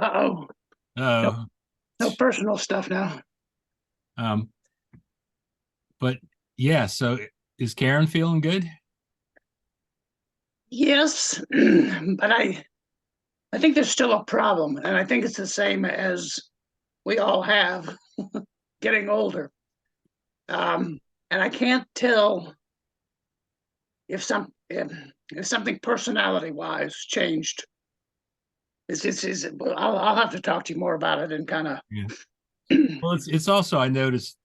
Uh-oh. No, Oh, no personal stuff now. um, but yeah. So is Karen feeling good? Yes, but I think there's still a problem, and I think it's the same as we all have getting older. And I can't tell if something personality wise changed. I'll have to talk to you more about it and kind of. Yeah. Well, it's also I noticed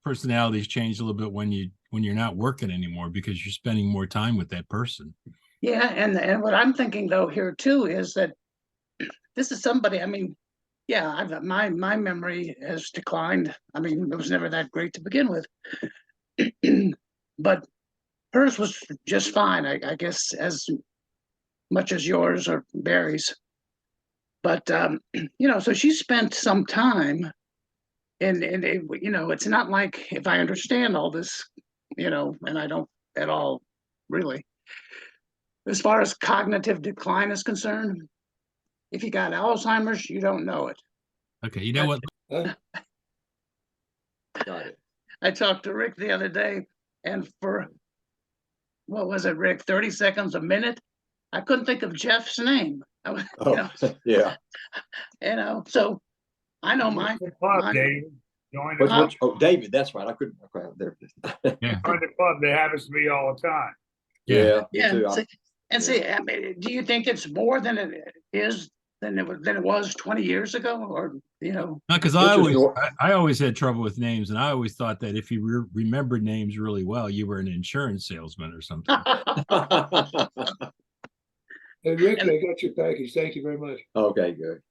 personalities change a little bit when you're not working anymore because you're spending more time with that person. Yeah, and what I'm thinking though here too is that this is somebody. I mean, yeah, my memory has declined. I mean, it was never that great to begin with, but hers was just fine. I guess as much as yours or Barry's. But so she spent some time, and it's not like if I understand all this, and I don't at all really. As far as cognitive decline is concerned, if you got Alzheimer's, you don't know it. Okay, you know what? Huh? Got it. I talked to Rick the other day, and for what was it, Rick? 30 seconds, a minute, I couldn't think of Jeff's name. Oh, yeah. So I know Join the club, Dave. Join the club. Oh, David, that's right. I couldn't. Okay, there. Yeah. Join the club. That happens to me all the time. Yeah, me Yeah. too. I mean, do you think it's more than it is than it was 20 years ago, or Because I always had trouble with names, and I always thought that if you remembered names really well, you were an insurance salesman or something. Hey, Rick, I got your package. Thank you very much. Okay, good.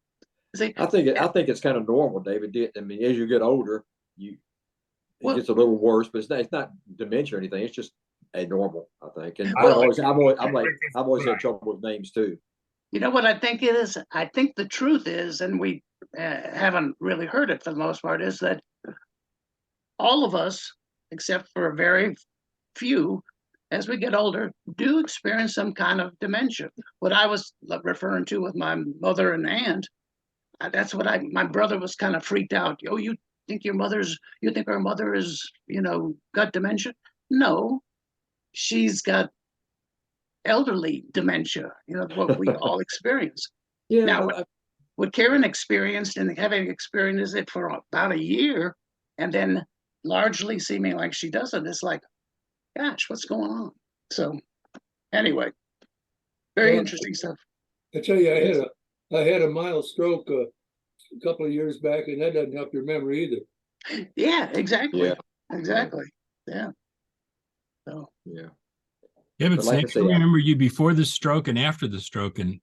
See, I think it's kind of normal, David. I mean, as you get older, it gets a little worse, but it's not dementia or anything. It's just a normal, I think. And I've always had trouble with names too. You know what I think it is? I think the truth is, and we haven't really heard it for the most part, is that all of us, except for a very few, as we get older, do experience some kind of dementia. What I was referring to with my mother and aunt, that's what my brother was kind of freaked out. Oh, you think our mother is, got dementia? No, she's got elderly dementia, what we all experience. Yeah. Now, what Karen experienced, and having experienced it for about a year, and then largely seeming like she doesn't, it's like, gosh, what's going on? So anyway, very interesting stuff. I tell you, I had a mild stroke a couple of years back, and that doesn't help your memory either. Yeah, exactly. Yeah. Exactly. Yeah. So yeah, but like Snake, I remember you before the stroke and after the stroke, and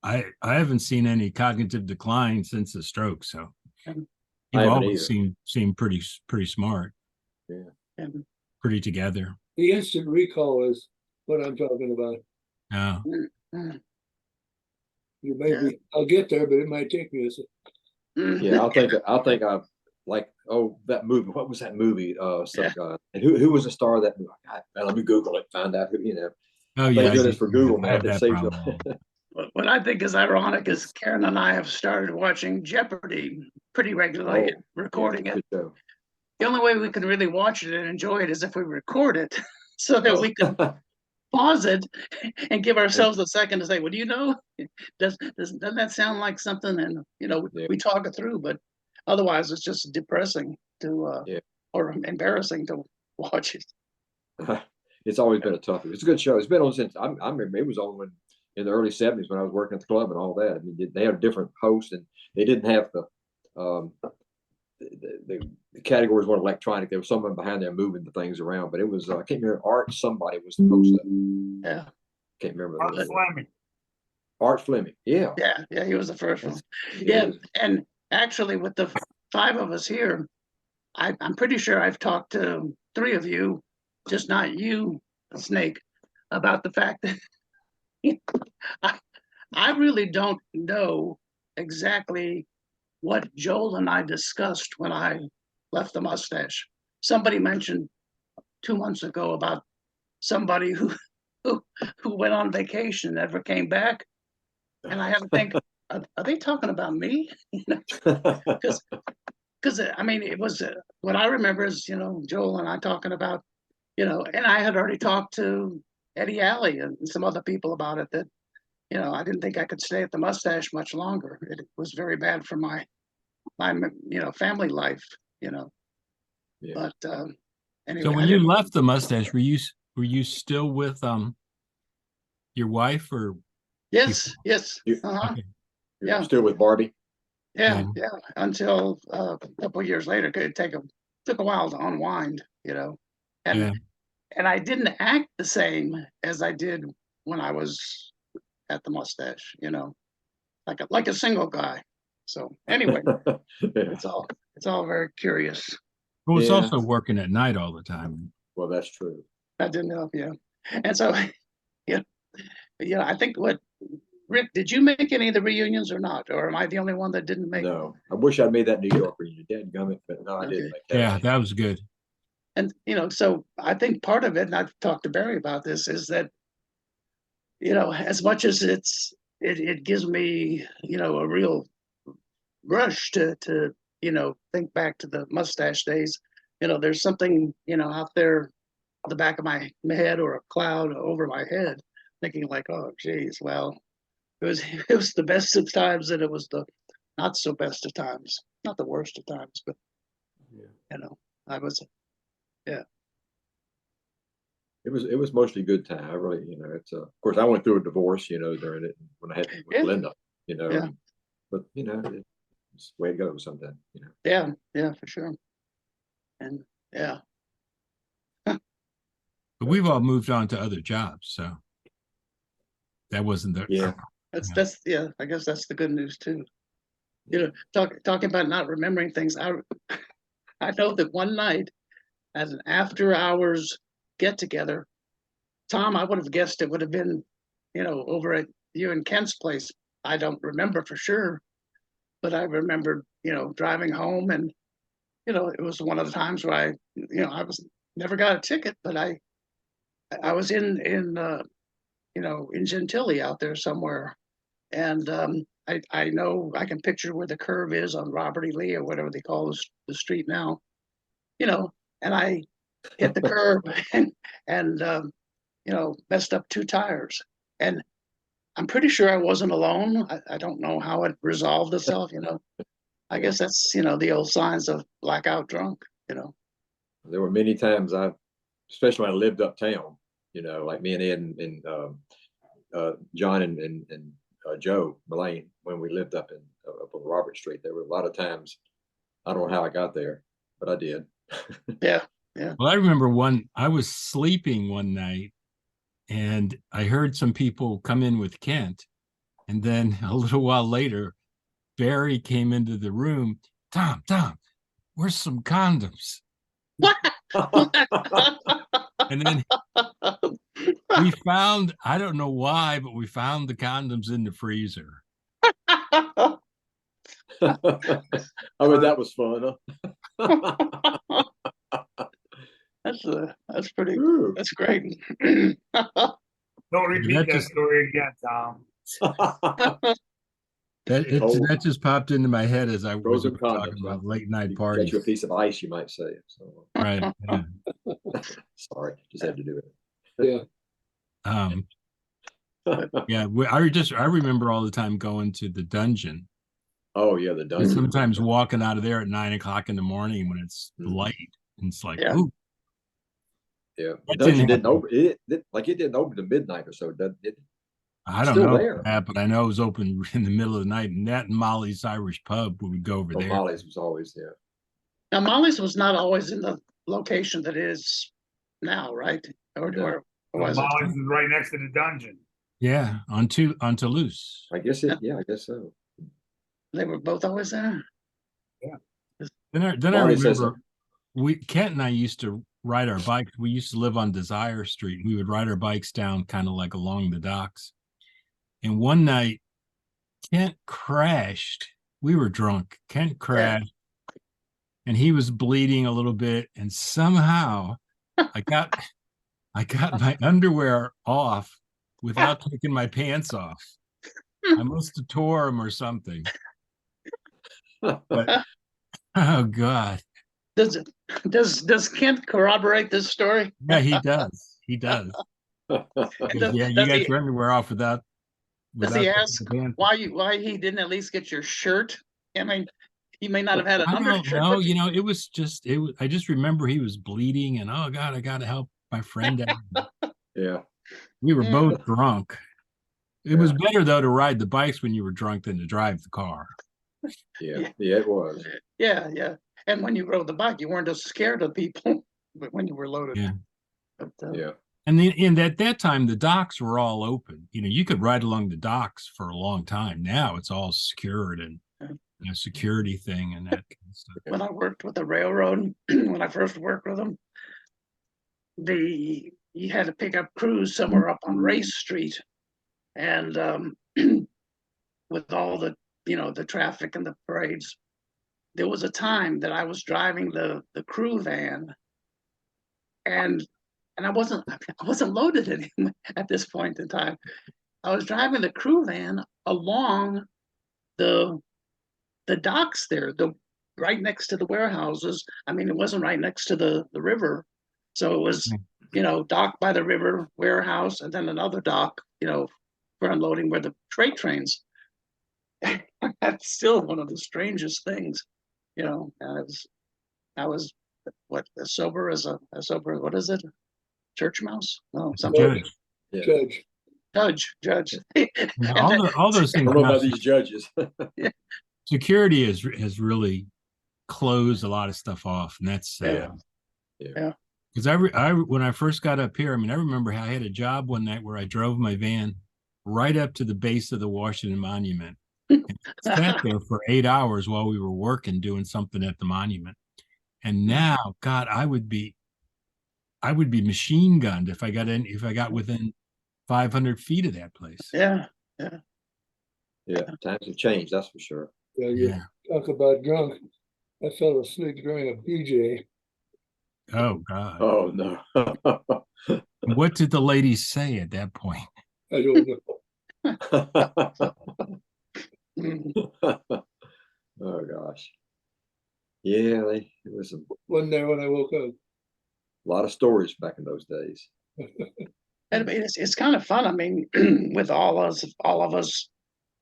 I haven't seen any cognitive decline since the stroke. So you've always seemed pretty smart. Yeah. Pretty together. The instant recall is what I'm talking about. Yeah. I'll get there, but it might take me a second. Yeah, I think I've that movie. What was that movie? And who was the star of that movie? God, let me Google it, find out who. Oh yeah, goodness for Google, man. That saves you. What I think is ironic is Karen and I have started watching Jeopardy pretty regularly, recording it. The only way we can really watch it and enjoy it is if we record it, so that we can pause it and give ourselves a second to say, "Well, do you know? Doesn't that sound like something?" And we talk it through, but otherwise, it's just depressing or embarrassing to watch it. It's always been a toughie. It's a good show. It's been on since I remember it was on in the early '70s when I was working at the club and all that. I mean, they had a different host, and they didn't have the categories weren't electronic. There was someone behind there moving the things around, but it was I can't remember. Art somebody was the host of it. Yeah, can't remember. Art Fleming. Art Fleming. Yeah, he was the first one. Yeah, and actually, with the 5 of us here, I'm pretty sure I've talked to 3 of you, just not you, Snake, about the fact that I really don't know exactly what Joel and I discussed when I left the mustache. Somebody mentioned 2 months ago about somebody who went on vacation and never came back, and I are they talking about me? Because I mean, it was what I remember is, Joel and I talking about, and I had already talked to Eddie Alley and some other people about it, that, I didn't think I could stay at the Mustache much longer. It was very bad for my family life, Yeah. but anyway. So when you left the Mustache, were you still with your wife or? Yes, yes. You- Uh-huh. You're Yeah. still with Barbie? Yeah, until a couple of years later. It took a while to unwind, and Yeah. and I didn't act the same as I did when I was at the Mustache, like a single guy. So anyway, Yeah. it's all very curious. Well, it's Yeah. also working at night all the time. Well, that's true. That didn't help, yeah. And so, yeah, I think Rick, did you make any of the reunions or not? Or am I the only one that didn't make? No, I wish I'd made that New York reunion. Dadgummit, but no, I didn't Okay. make that. Yeah, that was good. And, so I think part of it, and I've talked to Barry about this, is that, as much as it gives me, a real rush to think back to the Mustache days, there's something, out there at the back of my head, or a cloud over my head, thinking like, oh, geez, well, it was the best of times, and it was the not so best of times, not the worst of times, but Yeah. I was, yeah. It was mostly good time. I really, it's of course I went through a divorce, during it when I had with Yeah. Linda, Yeah. but it's the way it goes sometimes, Yeah, for sure. And yeah, But we've all moved on to other jobs, so that wasn't the Yeah. that's I guess that's the good news too. Talking about not remembering things. I know that one night at an after hours get together, Tom, I would have guessed it would have been, over at you and Kent's place. I don't remember for sure, but I remember, driving home, and, it was one of the times where I was never got a ticket, but I was in Gentilly out there somewhere. And I know I can picture where the curve is on Robert E. Lee, or whatever they call the street now, and I hit the curb and messed up 2 tires. And I'm pretty sure I wasn't alone. I don't know how it resolved itself, I guess that's, the old signs of blackout drunk, There were many times especially when I lived uptown, like me and Ed and John and Joe Mullane, when we lived up on Robert Street. There were a lot of times, I don't know how I got there, but I did. Yeah. Well, I remember I was sleeping one night and I heard some people come in with Kent. And then a little while later, Barry came into the room. Tom, where's some condoms? What? And then we found, I don't know why, but we found the condoms in the freezer. I mean, that was fun, huh? That's pretty. Ooh. That's great. Don't repeat that story again, Tom. That just popped into my head as I was Frozen talking condoms, about huh? late night You parties. get you a piece of ice, you might say. So. Right. Yeah. Sorry, just had to do it. Yeah. Yeah. I remember all the time going to the dungeon. Oh yeah, the And dungeon. sometimes walking out of there at 9 o'clock in the morning when it's light. And it's like, Yeah. ooh. Yeah, the That dungeon didn't didn't open. It didn't open to midnight or so. I don't still know there. that, but I know it was open in the middle of the night. And that and Molly's Irish Pub, we would go over there. Molly's was always there. Now, Molly's was not always in the location that it is now, right? Or was it? Molly's is right next to the dungeon. Yeah, on Toulouse. I guess it. Yeah, I guess so. They were both always there. Then I Molly says remember Kent and I used to ride our bikes. We used to live on Desire Street. We would ride our bikes down kind of like along the docks. And one night, Kent crashed. We were drunk. Kent crashed, and he was bleeding a little bit. And somehow, I got my underwear off without taking my pants off. I must have tore him or something. But oh God. Does Kent corroborate this story? Yeah, he does. He does. Does, Yeah, you does got he your underwear off without does he the ask pants. why he didn't at least get your shirt? I mean, he may not have had an I don't undershirt, know. but It was just it was, I just remember he was bleeding and oh God, I gotta help my friend out. Yeah. We were Yeah. both drunk. It was better though to ride the bikes when you were drunk than to drive the car. Yeah. Yeah, it was. yeah. And when you rode the bike, you weren't as scared of people but when you were loaded. Yeah. But, And then at that time the docks were all open. You could ride along the docks for a long time. Now it's all secured and security thing and that kind of stuff. when I worked with the railroad, when I first worked with them, you had to pick up crews somewhere up on Race Street, and with all the the traffic and the parades, there was a time that I was driving the crew van, and I wasn't loaded anymore at this point in time. I was driving the crew van along the docks there, right next to the warehouses. I mean, it wasn't right next to the river, so it was dock by the river, warehouse, and then another dock, for unloading where the freight trains. That's still one of the strangest things, I was what as sober as what is it? Church mouse? No, something. Judge. All those things. I don't know about these judges. Security has really closed a lot of stuff off, and that's sad. Yeah. Because when I first got up here, I mean, I remember how I had a job one night where I drove my van right up to the base of the Washington Monument and sat there for 8 hours while we were working doing something at the monument. And now, God, I would be machine gunned if I got within 500 feet of that place. Yeah. Times have changed, that's for sure. You talk about drunk. I fell asleep during a BJ. Oh God. Oh no. What did the ladies say at that point? I don't know. Oh gosh. Yeah, it was a One day when I woke up. lot of stories back in those days. And it's kind of fun. I mean, with all of us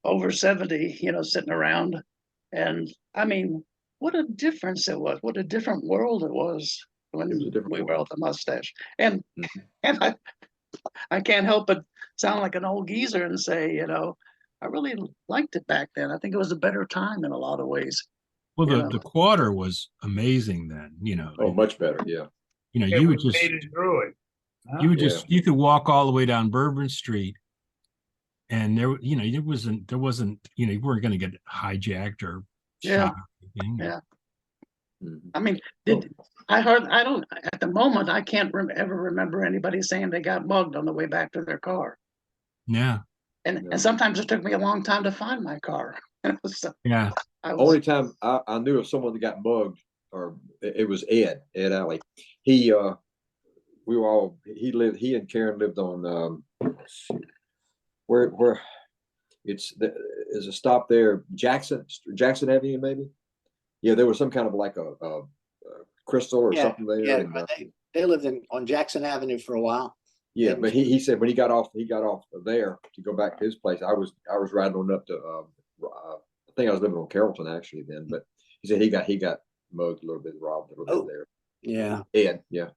over 70, sitting around, and I mean, what a difference it was. What a different world it was when we were with the mustache. And I can't help but sound like an old geezer and say, I really liked it back then. I think it was a better time in a lot of ways. Well, the quarter was amazing then, Oh, much better, yeah. You would just through it. Huh? you could walk all the way down Bourbon Street, and there wasn't you weren't going to get hijacked or shot. Yeah. I mean, I don't at the moment I can't ever remember anybody saying they got mugged on the way back to their car. Yeah. And sometimes it took me a long time to find my car. So yeah. Only time I knew of someone that got mugged, or it was Ed Alley. He and Karen lived on where there's a stop there, Jackson Avenue maybe. Yeah, there was some kind of like a crystal or something there. Yeah, and, they lived on Jackson Avenue for a while. Yeah, but he said when he got off there to go back to his place. I was riding on up to I think I was living on Carrollton actually then, but he said he got mugged a little bit, robbed a little bit there. Yeah. Ed, yeah.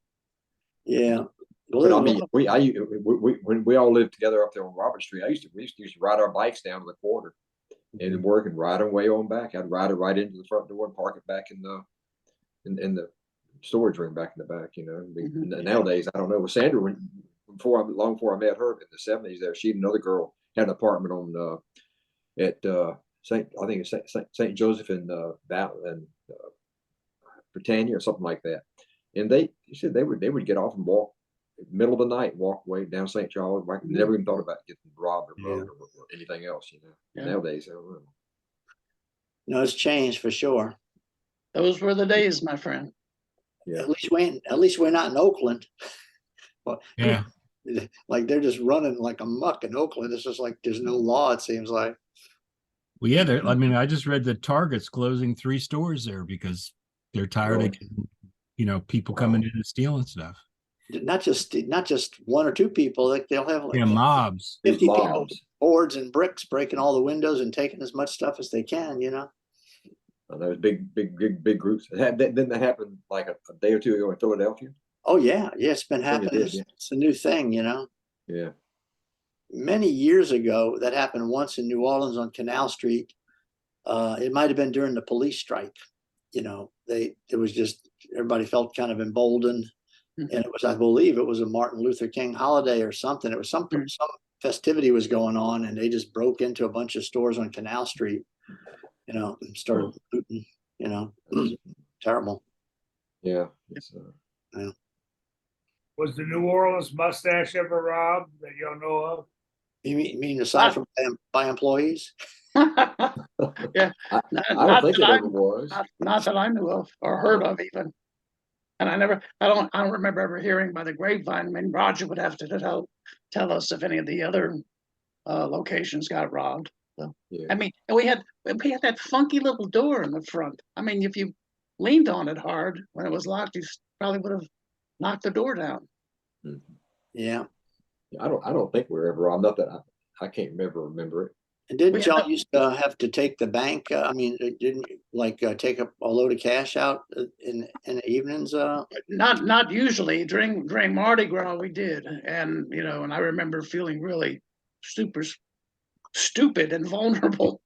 Yeah. But I mean, when we all lived together up there on Robert Street, we used to ride our bikes down to the quarter and then work and ride our way on back. I'd ride it right into the front door and park it back in the storage room back in the back. Nowadays I don't know. With Sandra, long before I met her in the 70s, there she and another girl had an apartment on at St. Joseph in Britannia or something like that. And he said they would get off and walk middle of the night, walk away down St. Charles. Never even thought about getting robbed or mugged or anything else. Nowadays I don't know. No, it's changed for sure. Those were the days, my friend. Yeah. At least we're not in Oakland. Well, Yeah. Like they're just running like a muck in Oakland. It's just like there's no law, it seems like. Well, yeah, I mean, I just read that Target's closing 3 stores there because they're tired Really? of getting, people coming in and stealing stuff. Not just one or two people, like they'll have like Yeah, mobs. 50 people, Mobs. boards and bricks, breaking all the windows and taking as much stuff as they can, Those big groups. Didn't that happen like a day or two ago in Philadelphia? Oh yeah, it's been I think it happening. did, yeah. It's a new thing, Yeah. Many years ago, that happened once in New Orleans on Canal Street. It might have been during the police strike. It was just everybody felt kind of emboldened, and it was, I believe, it was a Martin Luther King holiday or something. It was some festivity was going on, and they just broke into a bunch of stores on Canal Street, and started looting. It was terrible. Yeah. Was the New Orleans mustache ever robbed that y'all know of? You mean aside from by employees? Yeah. I Not don't think it that ever was. Not that I knew of or heard of even. And I don't remember ever hearing by the grapevine. I mean, Roger would have to tell us if any of the other locations got robbed. So, Yeah. I mean, and we had that funky little door in the front. I mean, if you leaned on it hard when it was locked, you probably would have knocked the door down. Yeah. I don't think we were ever on. Not that I can't remember it. And didn't Yeah, y'all used to have to take the bank? Didn't you like take a load of cash out in the evenings? Not usually during Mardi Gras we did, and and I remember feeling really super stupid and vulnerable,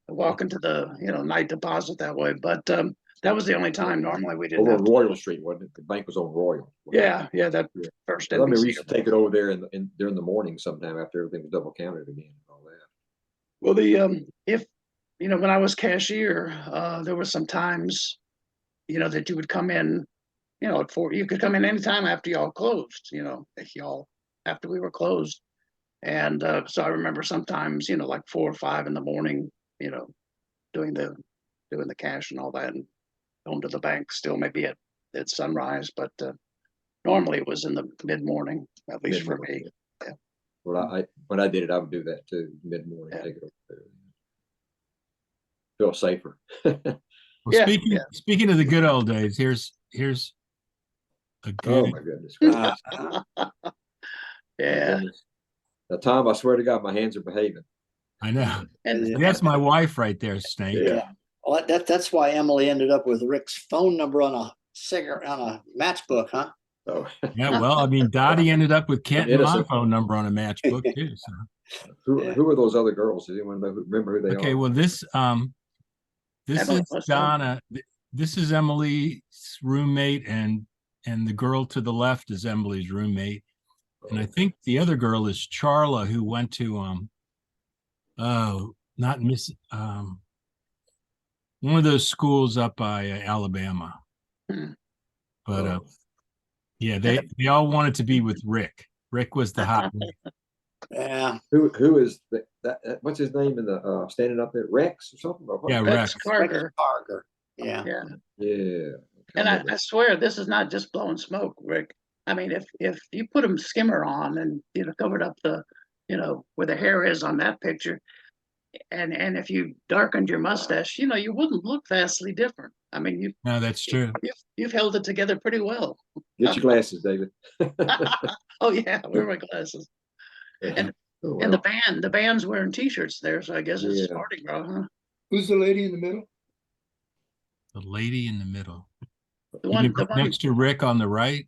walking to the night deposit that way. But that was the only time. Normally we didn't Over have on Royal Street, wasn't it? The bank was on Royal. Yeah, that Yeah. first. I remember we NBC. used to take it over there during the morning sometime after everything was double counted again and all that. Well, the if when I was cashier, there were some times that you would come in, at 4. You could come in anytime after y'all closed. If y'all after we were closed, and so I remember sometimes like 4 or 5 in the morning, doing the cash and all that, and going to the bank still maybe at sunrise, but normally it was in the mid morning, at least for me. Yeah. Well, when I did it, I would do that too, mid morning. Yeah. Take it over there. Feel safer. Well, Yeah, speaking of the good old days, here's a Oh good. my goodness. Yeah. The Tom, I swear to God, my hands are behaving. I know. And That's my wife right there, Snake. Yeah. Well, that's why Emily ended up with Rick's phone number on a matchbook, huh? Oh, Yeah, well, I mean, Dottie ended up with Kent and my innocent. phone number on a matchbook too. So. who are those other girls? Does anyone remember who they are? Okay, well, this Emily is must know. Donna. This is Emily's roommate, and the girl to the left is Emily's roommate, and I think the other girl is Charla, who went to not Miss one of those schools up by Alabama. But Oh. yeah, they all wanted to be with Rick. Rick was the hot one. Yeah. Who is that? What's his name in the standing up there? Rex or something? Or what? Yeah, Rex Rex. Carter. Carter. Yeah. Yeah. Yeah. And I swear this is not just blowing smoke, Rick. I mean, if you put a skimmer on and covered up the where the hair is on that picture, and if you darkened your mustache, you wouldn't look vastly different. I mean, No, that's true. you've held it together pretty well. Get your glasses, David. Oh yeah, wear my glasses. And Oh, And well. the band's wearing T-shirts there, so I guess it's Yeah. Mardi Gras, huh? Who's the lady in the middle? The lady in the middle. The You one, mean next to Rick on the right.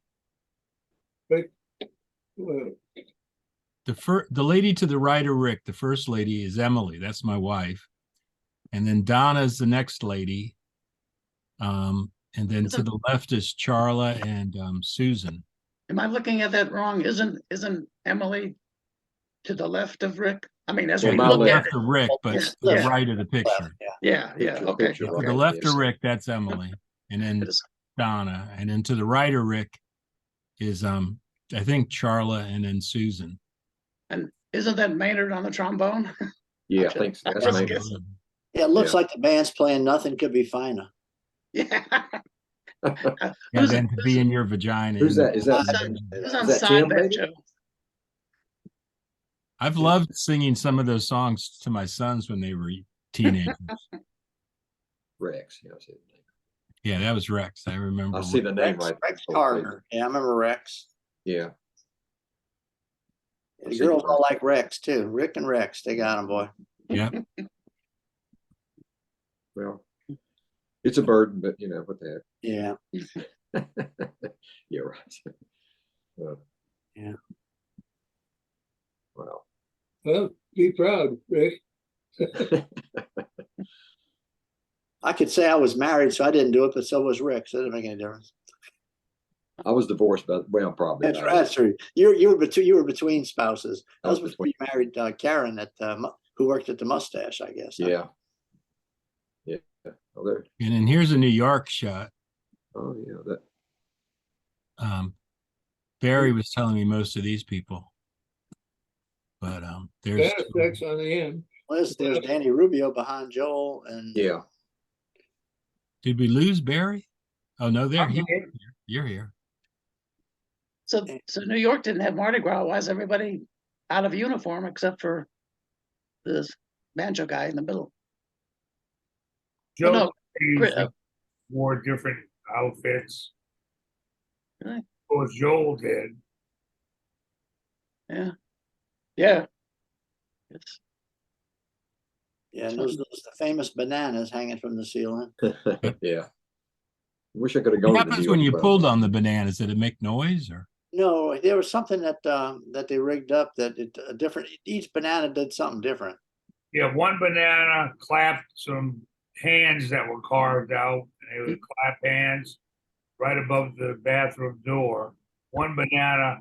Right. The lady to the right of Rick, the first lady, is Emily. That's my wife. And then Donna's the next lady. And then to the left is Charla and Susan. am I looking at that wrong? Isn't Emily to the left of Rick? I mean, as Yeah, we my look at Left it. of Rick, but Yeah, to the yeah. right of the picture. Yeah, okay. Picture, To right. the left Yes. of Rick, that's Emily. And then It is- Donna. And then to the right of Rick is I think Charla and then Susan. And isn't that Maynard on the trombone? Yeah, I think so. That's Just maybe. guessing. Yeah, it looks Yeah. like the band's playing Nothing Could Be Finer. Yeah. Yeah, Who's, than to be in your vagina. Who's that? Is that, who's on is that side Tim, that maybe? show? I've loved singing some of those songs to my sons when they were teenagers. Rex. Yeah, I see the name. Yeah, that was Rex. I remember. I see the name Rex, right. Rex Oh, Carter. Yeah, I remember Rex. Yeah. I The see girls the- all like Rex too. Rick and Rex, they got him, boy. Yeah. Well, it's a burden, but you know what the Yeah. heck. Yeah, right. Yeah. Wow. Well, be proud, Rick. I could say I was married, so I didn't do it, but so was Rick. So it didn't make any difference. I was divorced, but well, probably. That's true. You were between spouses. That I was was before you married Karen who worked at the Mustache, I guess. Huh? Yeah. Yeah. Oh, there. And then here's a New York shot. Oh, yeah. That. Barry was telling me most of these people, but there's That's on the end. Well, there's Danny Rubio behind Joel, and Yeah. did we lose Barry? Oh no, there I'm he here. you're here. So New York didn't have Mardi Gras. Why is everybody out of uniform except for this banjo guy in the middle? Joe no, usually wore different outfits. Really? Of course, Joel did. Yeah. Yeah. It's, yeah, and those the famous bananas hanging from the ceiling. Yeah. Wish I could have gone What to the happens New when you York pulled on the bananas? Did it make noise or? No, there was something that they rigged up that different. Each banana did something different. Yeah, one banana clapped some hands that were carved out, and they would clap hands right above the bathroom door. One banana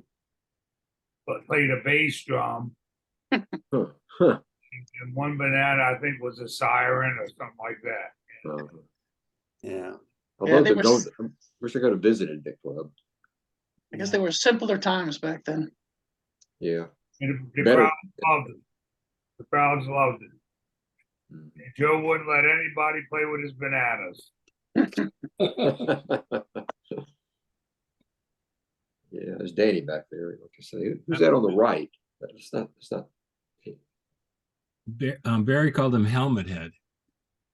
played a bass drum, Huh. Huh. and one banana, I think, was a siren or something like that. Uh-huh. Yeah. Although they to were go, s- I wish I could have visited the club. I guess they were simpler times back then. Yeah. And the Better. crowd loved it. The crowds loved it. Mm. And Joe wouldn't let anybody play with his bananas. Yeah, there's Danny back there. Like you say, who's that on the right? It's not. It's not. Barry called him Helmet Head.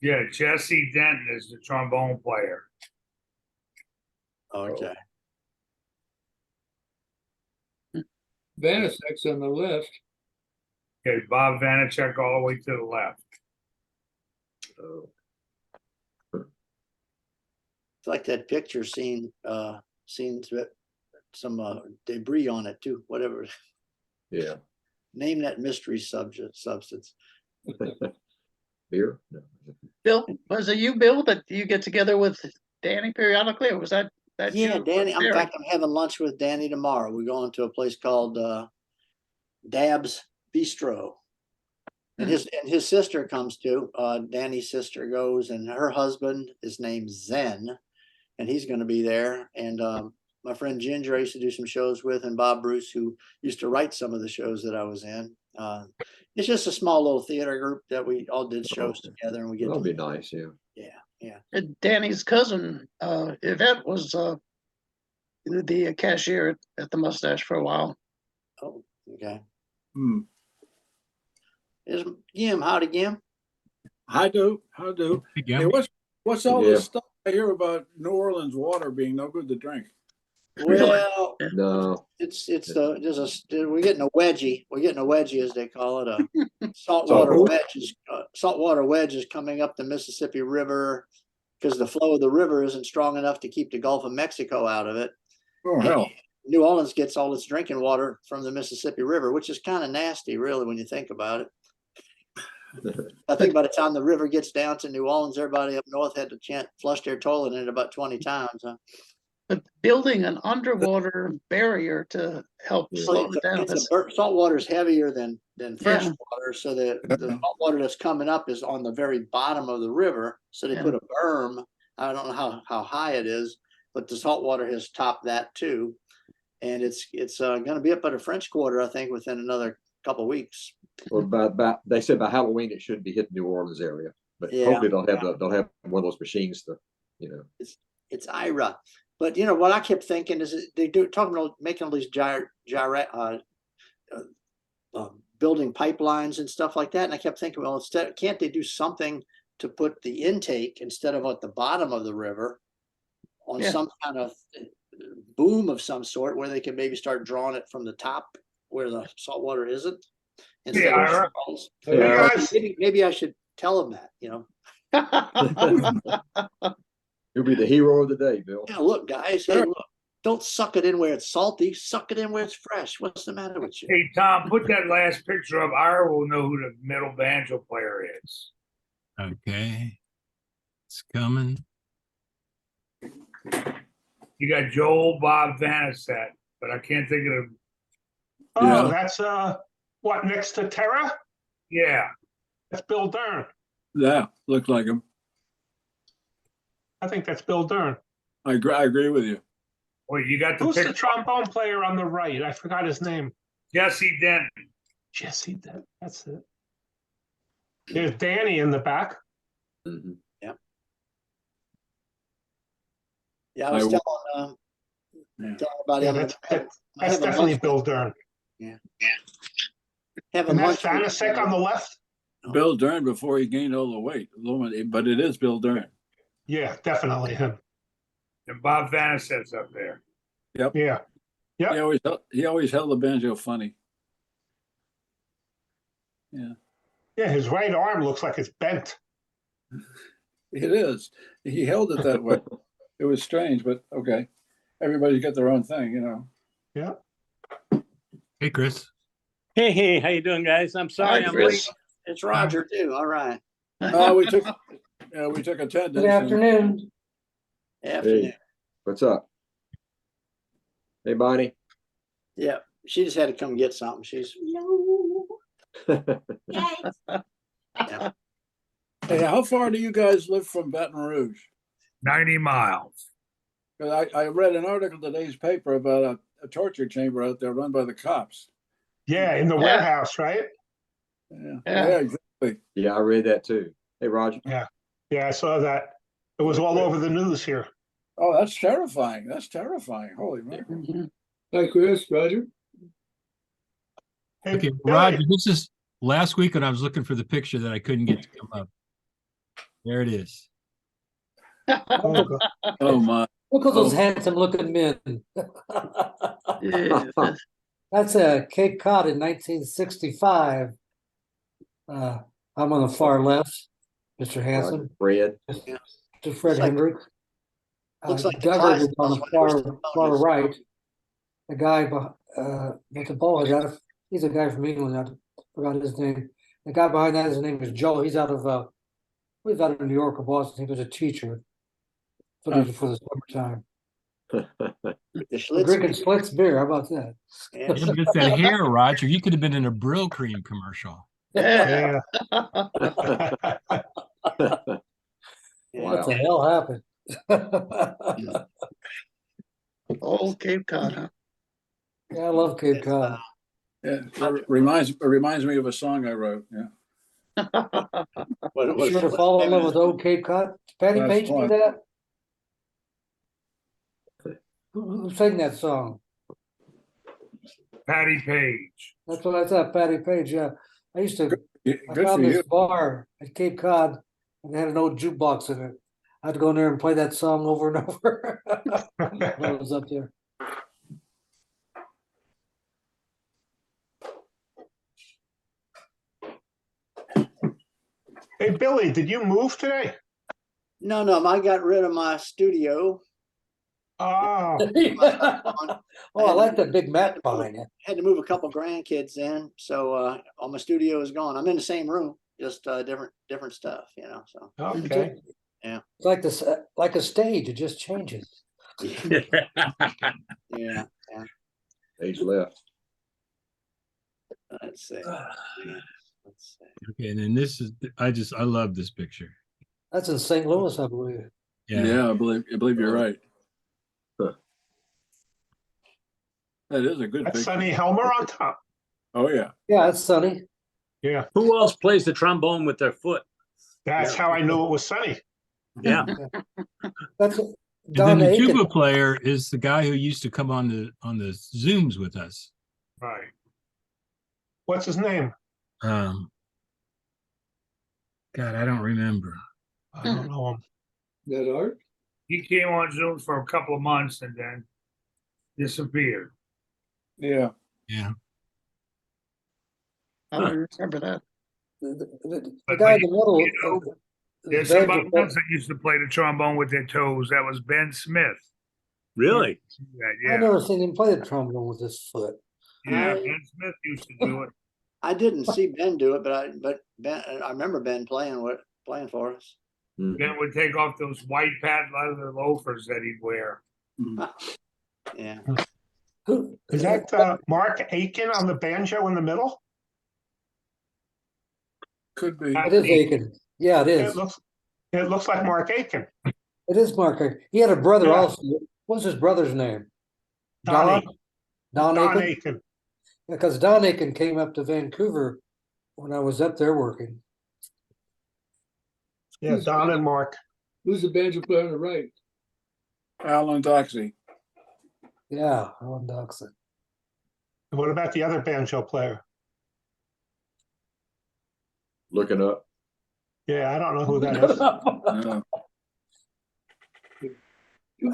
Yeah, Jesse Denton is the trombone player. Okay. Vanasek's on the left. Okay, Bob Vanacek all the way to the left. Oh, It's like that picture seen some debris on it too. Whatever. yeah. Name that mystery substance. Beer? No. Bill, was it you, Bill, that you get together with Danny periodically, or was that Yeah, you? Danny. In Barry? fact, I'm having lunch with Danny tomorrow. We're going to a place called Dab's Bistro. And his sister comes too. Danny's sister goes, and her husband is named Zen, and he's going to be there. And my friend Ginger, I used to do some shows with, and Bob Bruce, who used to write some of the shows that I was in. It's just a small little theater group that we all did shows together, and we get. That'll be nice. Yeah. Yeah. And Danny's cousin, Yvette, was the cashier at the Mustache for a while. Oh, okay. Hmm. Is Gim? Howdy, Gim. I do. Hey, Hey, Gim. what's all Yeah. this stuff I hear about New Orleans water being no good to drink? Well, No. we're getting a wedgie. We're getting a wedgie, as they call it. A saltwater wedge saltwater wedge is coming up the Mississippi River because the flow of the river isn't strong enough to keep the Gulf of Mexico out of it. Oh hell. New Orleans gets all its drinking water from the Mississippi River, which is kind of nasty, really, when you think about it. I think by the time the river gets down to New Orleans, everybody up north had to flush their toilet in it about 20 times. Huh? But building an underwater barrier to help Yeah. slow it down. Salt water is heavier than fresh Yeah. water, so the salt water that's coming up is on the very bottom of the river. So they put a berm. I don't know how high it is, but the salt water has topped that too, and it's going to be up at the French Quarter, I think, within another couple of weeks. Well, they said by Halloween it should be hitting New Orleans area, but Yeah. hopefully they'll have one of those machines to, It's IRA. But you know what I kept thinking is they do talking about making all these building pipelines and stuff like that. And I kept thinking, well, instead, can't they do something to put the intake instead of at the bottom of the river on Yeah. some kind of boom of some sort where they can maybe start drawing it from the top where the salt water isn't? Instead of Ira. falls. Yeah. Maybe I should tell them that, you know. You'll be the hero of the day, Bill. Yeah, look, guys, hey, look, don't suck it in where it's salty, suck it in where it's fresh. What's the matter with you? Hey, Tom, put that last picture up. Ira will know who the middle banjo player is. Okay. It's coming. You got Joel Bob Vanasset, but I can't think of him. Oh, Yeah. that's what, next to Terra? Yeah, That's Bill Dern. Yeah, looked like him. I think that's Bill Dern. I agree with you. wait, you got the Who's the picture? trombone player on the right? I forgot his name. Jesse Denton. Jesse, that's it. There's Danny in the back. Mhm. Yeah, I was I- telling Yeah. everybody Yeah, I'm that's having definitely lunch- Bill Dern. having And that's lunch with- Vanasek on the left? Bill Dern before he gained all the weight, but it is Bill Dern. Yeah, definitely him. And Bob Vanasset's up there. Yeah. He always held the banjo funny. Yeah, his right arm looks like it's bent. It is. He held it that way. It was strange, but okay. Everybody's got their own thing, you know. Hey, Chris. Hey, how you doing, guys? I'm sorry Hi, I'm Chris. late. It's Roger too. All right. We took attendance. Good afternoon. Afternoon. Hey, what's up? Hey, Bonnie. Yeah, she just had to come get something. She's Hey, how far do you guys live from Baton Rouge? 90 miles. 'Cause I read an article in today's paper about a torture chamber out there run by the cops. Yeah, in the Yeah. warehouse, right? Yeah, Yeah. exactly. Yeah, I read that too. Hey, Roger. Yeah, I saw that. It was all over the news here. Oh, that's terrifying. That's terrifying. Holy mackerel. Mhm. Hi, Chris, Roger. Hey, Okay, Billy, Roger, this is last week when I was looking for the picture that I couldn't get to come up. There it is. oh, God. Oh my. Look at those Oh. handsome looking men. Yeah. That's a Cape Cod in 1965. I'm on the far left, Mr. Hanson, Fred. Mr. Fred Looks like- Hendricks. looks like the Douglas class is on the when there was far, the far ponies. right. The guy with the ball head he's a guy from England. I forgot his name. The guy behind that, his name is Joe. He's out of New York or Boston. He was a teacher for the summertime. The We're Schlitz. drinking Schlitz beer. How about that? Yeah. Yeah, but it's that hair, Roger. You could have been in a Brill Cream commercial. Yeah. What the hell happened? Old Cape Cod, huh? Yeah, I love Cape Cod. Yeah, it reminds me of a song I wrote. Yeah. What it You was- sure to fall in love with old Cape Cod? Patty That's Page do fine. that? Who sang that song? Patty Page. That's what I thought, Patty Page, yeah. I used to, I Good for found this you. bar at Cape Cod and they had an old jukebox in it. I'd go in there and play that song over and over. When I was up there. Hey, Billy, did you move today? No, I got rid of my studio. Oh, Oh, I like that big mat behind you. Had to move a couple grandkids in, so all my studio is gone. I'm in the same room, just different stuff, you know. So okay. It's like this, like a stage, it just changes. yeah, Age left. let's see. Let's see. Okay, and then this is I love this picture. That's in St. Louis, I believe. Yeah, I believe you're right. Huh. That is a good That's picture. Sonny Helmer on top. Oh yeah. Yeah, it's sunny. Yeah, Who else plays the trombone with their foot? that's how I knew it was Sonny. Yeah, That's And Don then the Aiken. tuba player is the guy who used to come on the Zooms with us. Right. What's his name? God, I don't remember. I don't know him. That Art? He came on Zoom for a couple of months and then disappeared. Yeah. Yeah. I don't remember that. The But guy in you the middle. know, the There's banjo somebody player- else that used to play the trombone with their toes. That was Ben Smith. Really? I Yeah, never seen him play the trombone with his foot. yeah. I- Ben Smith used to do it. I didn't see Ben do it, but Ben, I remember Ben playing for us. Mhm. Ben would take off those white patent leather loafers that he'd wear. Yeah. Who Is that Mark Aiken on the banjo in the middle? Could be. It is Aiken. Yeah, it is. It looks like Mark Aiken. It is Mark Aiken. He had a brother Yeah. also. What's his brother's name? Donnie. Don Don Aiken. Aiken. Because Don Aiken came up to Vancouver when I was up there working. Yeah, Don and Mark. Who's the banjo player on the right? Alan Doxey. Yeah, Alan Doxson. And what about the other banjo player? Looking up. Yeah, I don't know who that is.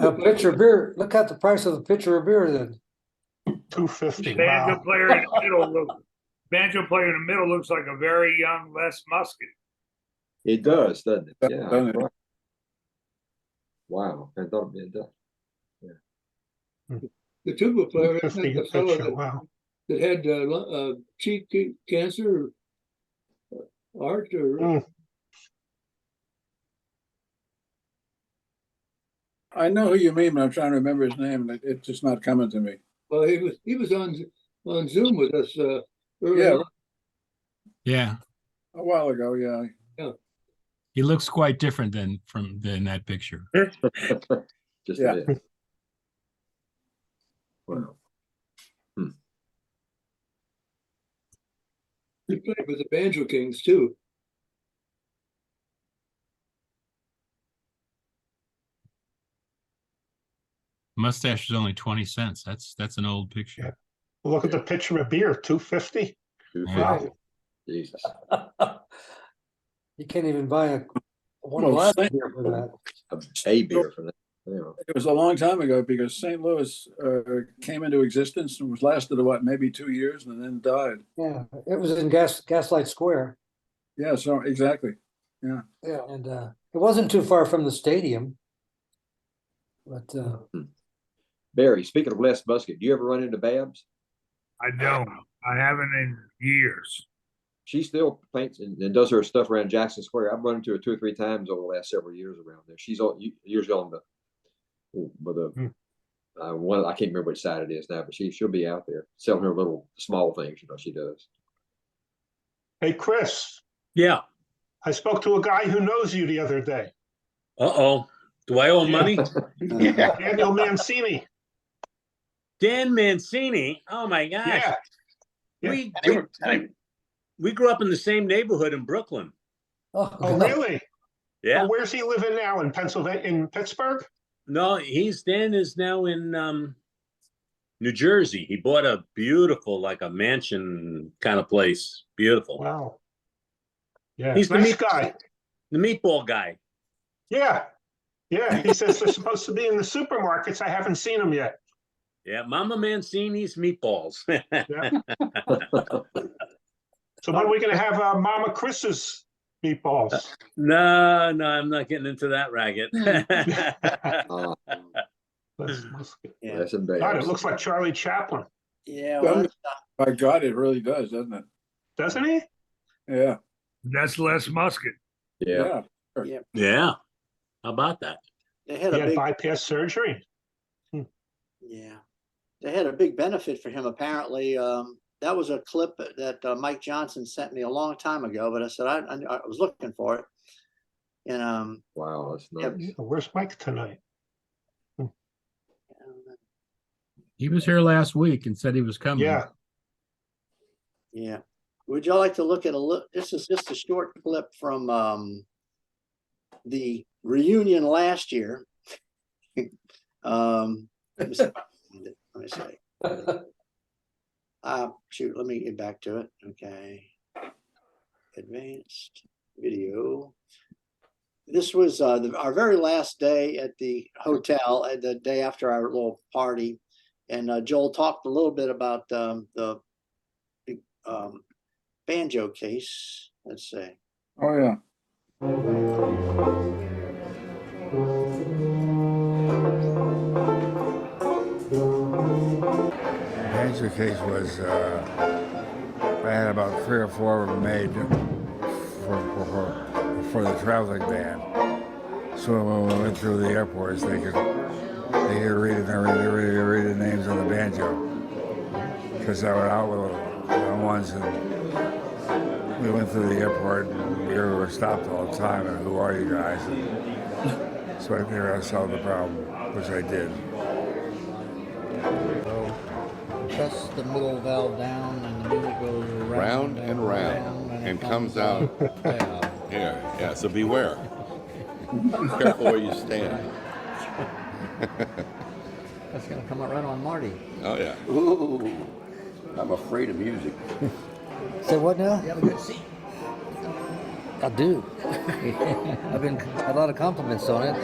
A pitcher of beer. Look at the price of the pitcher of beer then. $2.50. Banjo Wow. player in the middle banjo player in the middle looks like a very young Les Muscat. It does, doesn't it? Yeah. Doesn't it? right. Wow. I thought it does. The tuba player, isn't that $2.50 a the fellow picture. Wow. that had cheek cancer? Art or Mm. I know who you mean, but I'm trying to remember his name, and it's just not coming to me. well, he was on Zoom with us early Yeah. on. Yeah. A while ago, yeah. He looks quite different than that picture. Just Yeah. a bit. Wow. He played with the Banjo Kings too. Mustache is only 20 cents. That's an old picture. Yeah. Look at the picture of beer, $2.50. $2.50. Jesus. You can't even buy one Well, glass same- of beer for that. A beer for that. Yeah. It was a long time ago because St. Louis came into existence and was lasted maybe 2 years and then died. Yeah, it was in Gaslight Square. Yeah, so exactly. Yeah, and it wasn't too far from the stadium. But Barry, speaking of Les Muscat, do you ever run into Babs? I don't. I haven't in years. She still paints and does her stuff around Jackson Square. I've run into her 2 or 3 times over the last several years around there. She's usually on the one. I can't remember which side it is now, but she'll be out there selling her little small things. She does. Hey, Chris, Yeah. I spoke to a guy who knows you the other day. Uh-oh. Do I owe him money? Daniel Mancini. Dan Mancini. Oh my gosh. Yeah. We grew up in the same neighborhood in Brooklyn. Oh, God. really? Yeah. Well, where's he living now? In Pennsylvania, in Pittsburgh? No, Dan is now in New Jersey. He bought a beautiful, like a mansion kind of place. Beautiful. Wow. Yeah, He's nice guy. The meatball guy. Yeah. Yeah. He says they're supposed to be in the supermarkets. I haven't seen them yet. Yeah, Mama Mancini's meatballs. Yeah. So when are we going to have Mama Chris's meatballs? No, I'm not getting into that racket. Yeah. That's God, embarrassing. it looks like Charlie Chaplin, Yeah, Well, well, By God, it really does, doesn't it? doesn't he? Yeah. That's Les Muscat. Yeah. Yeah. How about that? they had He a had big bypass surgery. Yeah. They had a big benefit for him, apparently. That was a clip that Mike Johnson sent me a long time ago, but I said I was looking for it. And Wow, that's Yeah. nice. Where's Mike tonight? He was here last week and said he was coming. Yeah. yeah. Would y'all like to look at this is just a short clip from the reunion last year. Let me see. Let me see. Shoot, let me get back to it. Okay. Advanced video. This was our very last day at the hotel, at the day after our little party. And Joel talked a little bit about the banjo case. Let's see. Oh, yeah. Banjo case was, I had about 3 or 4 of them made for the traveling band. So when we went through the airports, they could read the names on the banjo. Because I went out with them once and we went through the airport and we were stopped all the time and who are you guys? And so I figured I solved the problem, which I did. Press the middle valve down and the music goes round and round and comes out. Here, yeah, so beware. Careful where you stand. That's gonna come out right on Marty. Oh yeah. Ooh, I'm afraid of music. So what now? You have a good seat. I do. I've been a lot of compliments on it.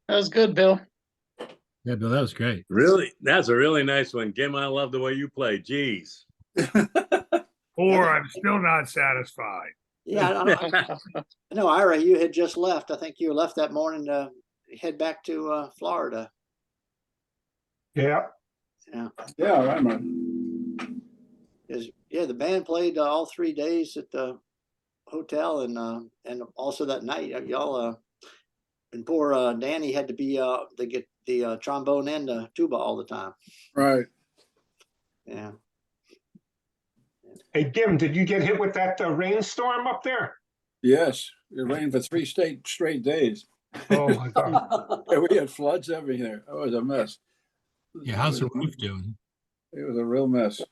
That was good, Bill. Yeah, Bill, that was great. Really, that's a really nice one. Jim, I love the way you play. Jeez. Or I'm still not satisfied. Yeah, I know, Ira, you had just left. I think you left that morning to head back to Florida. Yeah. Yeah. Yeah, I remember. Yeah, the band played all 3 days at the hotel and also that night y'all and poor Danny had to be to get the trombone and the tuba all the time. Right. Yeah. Hey, Jim, did you get hit with that rainstorm up there? Yes, it rained for 3 straight days. Oh my God. And we had floods everywhere. It was a mess. Yeah, how's the roof doing? It was a real mess.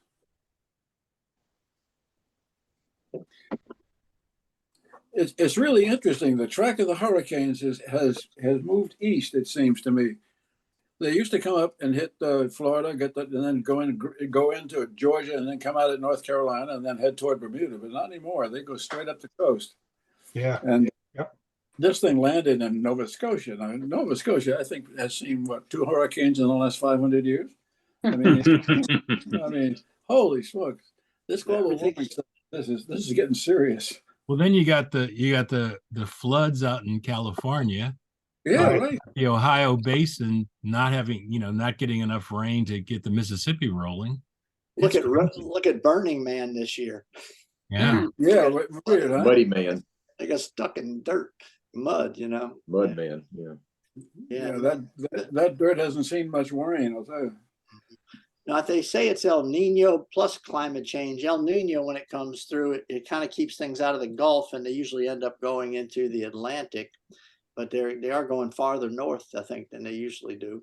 It's really interesting. The track of the hurricanes has moved east. It seems to me. They used to come up and hit Florida, and then go into Georgia, and then come out at North Carolina, and then head toward Bermuda. But not anymore. They go straight up the coast. Yeah. And Yep. this thing landed in Nova Scotia. Now, Nova Scotia, I think, has seen what, 2 hurricanes in the last 500 years. I mean, I mean, holy smokes! This global warming stuff, this is getting serious. Well, then you got the floods out in California, Yeah, Right. right. the Ohio Basin not having, not getting enough rain to get the Mississippi rolling. Look It's at crazy. look at Burning Man this year. Yeah. Yeah, weird, huh? Muddy Man, They got stuck in dirt, mud. Mud Yeah. Man. Yeah. Yeah, that dirt hasn't seen much rain, I'll tell you. Now, they say it's El Nino plus climate change. El Nino, when it comes through, it kind of keeps things out of the Gulf, and they usually end up going into the Atlantic. But they are going farther north, I think, than they usually do.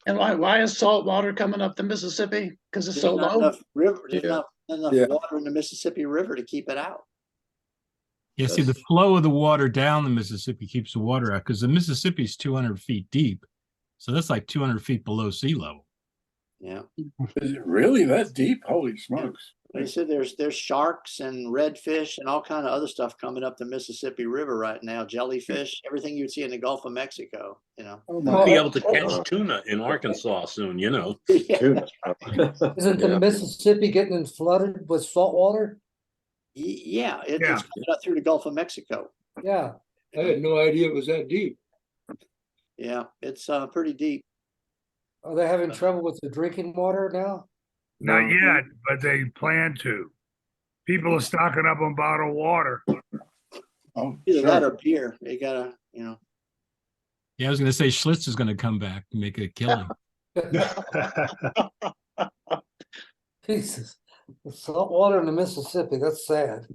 And why is salt water coming up the Mississippi? Because it's There's so not low. enough river. There's Yeah. not enough Yeah. water in the Mississippi River to keep it out. Yeah, see, the That's- flow of the water down the Mississippi keeps the water out because the Mississippi is 200 feet deep. So that's like 200 feet below sea level. Yeah. Is it really that deep? Holy smokes! They said there's sharks and redfish and all kind of other stuff coming up the Mississippi River right now. Jellyfish, everything you'd see in the Gulf of Mexico. Oh We'll my! be able to catch tuna in Arkansas soon, Yeah. Tuna. Isn't the Yeah. Mississippi getting flooded with salt water? Yeah, it's Yeah. coming up through the Gulf of Mexico. Yeah. I had no idea it was that deep. Yeah, it's pretty deep. Are they having trouble with the drinking water now? Not yet, but they plan to. People are stocking up on bottled water. Oh, Either sure. that or beer. They gotta, Yeah, I was going to say Schlitz is going to come back and make a killing. Jesus. The salt water in the Mississippi, that's sad.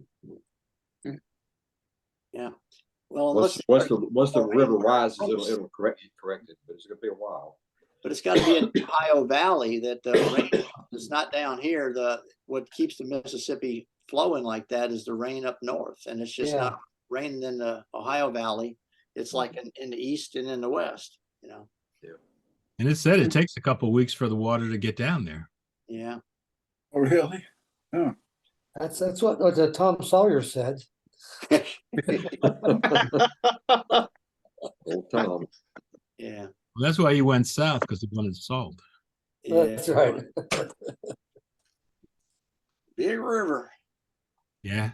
yeah. Well, Once the river rises, it'll correct it, but it's gonna be a while. but it's got to be in the Ohio Valley that the rain is not down here. What keeps the Mississippi flowing like that is the rain up north, and it's just not raining in the Ohio Valley. It's like in the east and in the west. And it said it takes a couple of weeks for the water to get down there. Yeah. Oh, really? Oh. That's what Tom Sawyer said. Old Tom. Yeah. Well, that's why he went south, because he wanted salt. That's right. Big river. Yeah.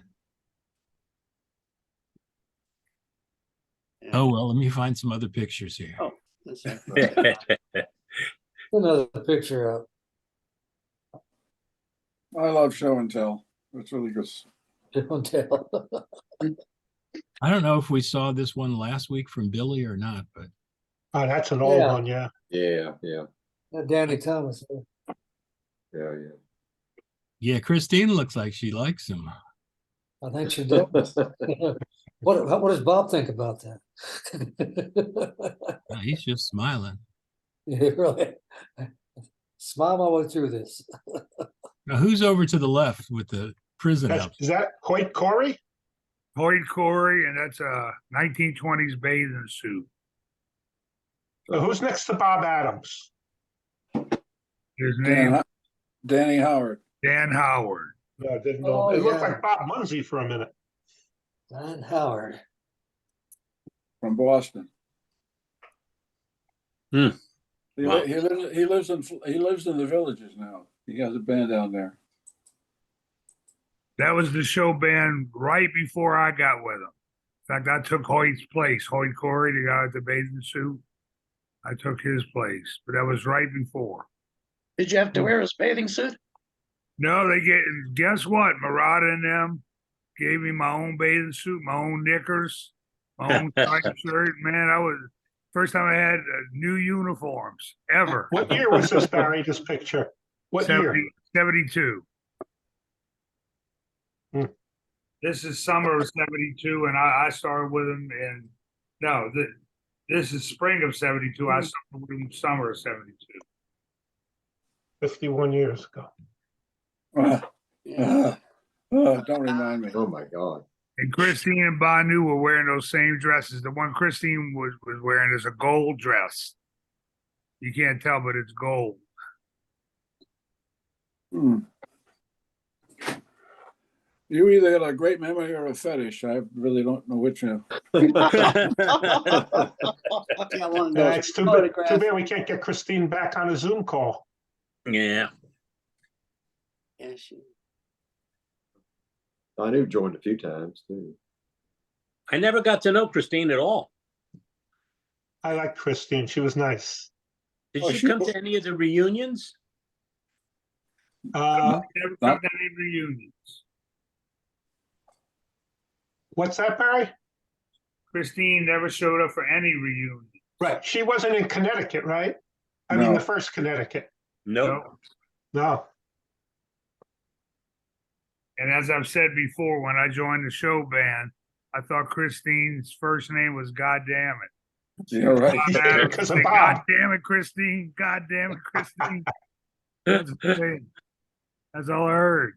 Yeah. Oh, well, let me find some other pictures here. Oh, that's right. Another picture up. I love show and tell. It's really good. Don't tell. I don't know if we saw this one last week from Billy or not, but Oh, that's an old Yeah. one, yeah. Yeah. Danny Thomas. Yeah. yeah, Christine looks like she likes him. I think she did. What does Bob think about that? He's just smiling. Yeah, really. Smile my way through this. Now, who's over to the left with the prison Is outfit? that Hoyt Corey? Hoyt Corey, and that's a 1920s bathing suit. So who's next to Bob Adams? His name, Danny Howard. Dan Howard. No, I didn't know. Oh, It looked yeah. like Bob Munsey for a minute. Dan Howard. From Boston. Hmm. He lives in the Villages now. He has a band down there. That was the show band right before I got with him. In fact, I took Hoyt's place. Hoyt Corey, the guy with the bathing suit. I took his place, but that was right before. Did you have to wear his bathing suit? No, guess what? Murata and them gave me my own bathing suit, my own knickers, my own striped shirt. Man, I was first time I had new uniforms ever. What year was this, Barry, this picture? What year? 72. Hmm. This is summer of 72, and I started with him this is spring of 72. I started with him summer of 72. 51 years ago. Don't remind me. Oh my God. And Christine and Banu were wearing those same dresses. The one Christine was wearing is a gold dress. You can't tell, but it's gold. You either got a great memory or a fetish. I really don't know which one. Yeah, one of those It's too photographs. bad we can't get Christine back on a Zoom call. Yeah. Yeah, she, I knew joined a few times too. I never got to know Christine at all. I like Christine. She was nice. Did Oh, she she come was- to any of the reunions? Uh, Never come to any reunions. what's that, Barry? Christine never showed up for any reunion. Right. She wasn't in Connecticut, right? I mean, No. the first Connecticut. No. No. And as I've said before, when I joined the show band, I thought Christine's first name was God damn it. Yeah, right. Yeah, because of Say, Bob. God damn it, Christine. God damn it, Christine. That's all I heard.